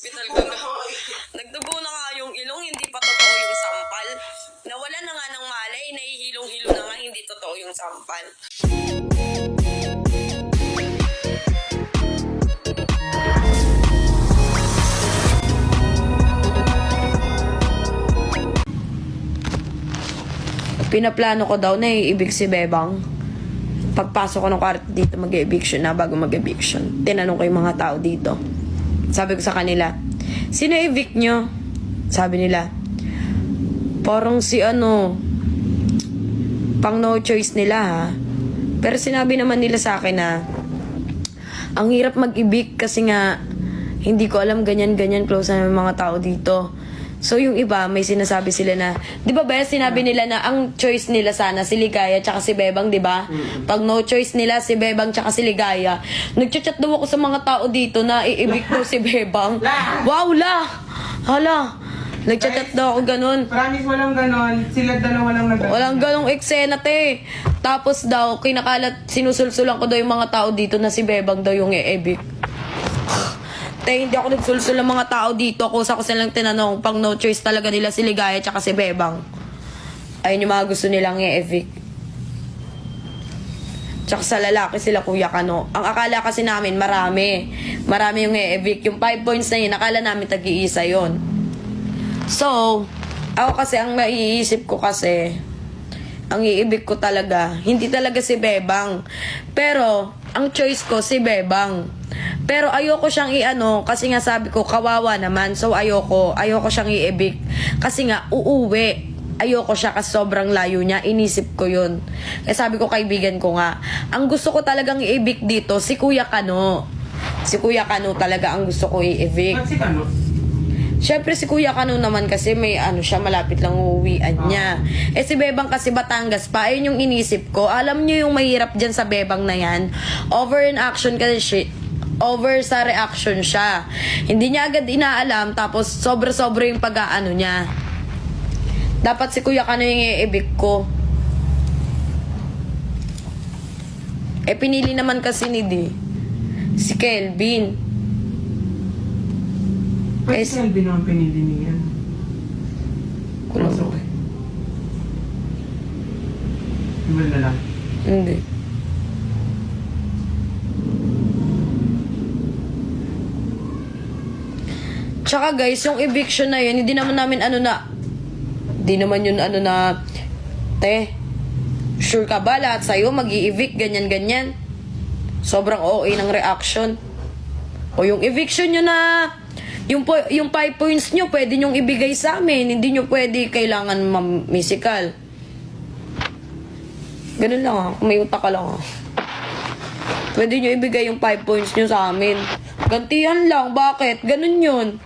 hospital ka na. Nagdugo na nga yung ilong, hindi pa totoo yung sampal. Nawala na nga ng malay, nahihilong-hilo na nga, hindi totoo yung sampal. Pinaplano ko daw na iibig si Bebang. Pagpasok ko ng kwarto dito, mag-eviction na bago mag-eviction. Tinanong ko yung mga tao dito. Sabi ko sa kanila, sino evict nyo? Sabi nila, parang si pang no choice nila ha. Pero sinabi naman nila sa akin na ang hirap mag-evict kasi nga hindi ko alam ganyan-ganyan close na yung mga tao dito. So yung iba, may sinasabi sila na, di ba sinabi nila na ang choice nila sana si Ligaya tsaka si Bebang, di ba? Pag no choice nila si Bebang tsaka si Ligaya, nagchat-chat daw ako sa mga tao dito na iibig daw si Bebang. Wow, hala. Nagchat-chat daw ako ganun. Promise walang ganon. Sila dalawa lang nag- Walang ganong eksena, te. Tapos daw, kinakalat, sinusulsulan ko daw yung mga tao dito na si Bebang daw yung iibig. Te, hindi ako nagsulsul ng mga tao dito. Kusa ko silang tinanong, pang no choice talaga nila si Ligaya tsaka si Bebang. Ayun yung mga gusto nilang i-evict. Tsaka sa lalaki sila Kuya Kano. Ang akala kasi namin marami. Marami yung i-evict. Yung 5 points na yun, akala namin tag-iisa yun. So, ako kasi ang maiisip ko kasi, ang iibig ko talaga, hindi talaga si Bebang. Pero, ang choice ko si Bebang. Pero ayoko siyang kasi nga sabi ko, kawawa naman. So ayoko siyang i-evict. Kasi nga, uuwi. Ayoko siya kasi sobrang layo niya. Inisip ko yun. Kaya sabi ko, kaibigan ko nga, ang gusto ko talagang i-evict dito, si Kuya Kano. Si Kuya Kano talaga ang gusto ko i-evict. Ba't si Kano? Siyempre si Kuya Kano naman kasi may siya, malapit lang uuwian niya. Eh si Bebang kasi Batangas pa. Ayun yung inisip ko. Alam niyo yung mahirap dyan sa Bebang na yan. Over in action kasi over sa reaction siya. Hindi niya agad inaalam, tapos sobra-sobra yung pag-aano niya. Dapat si Kuya Kano yung i-evict ko. Eh pinili naman kasi ni si Kelvin. Ba't si Kelvin naman pinili niya? Kulang. Iba na lang. Hindi. Tsaka guys, yung eviction na yun, hindi naman namin hindi naman yun te, sure ka ba lahat sa'yo mag-i-evict, ganyan-ganyan? Sobrang OA ng reaction. O yung eviction nyo na, yung 5 points nyo, pwede nyong ibigay sa amin. Hindi nyo pwede kailangan musical. Ganun lang kung may utak ka lang Pwede nyo ibigay yung 5 points nyo sa amin. Gantihan lang, bakit? Ganun yun.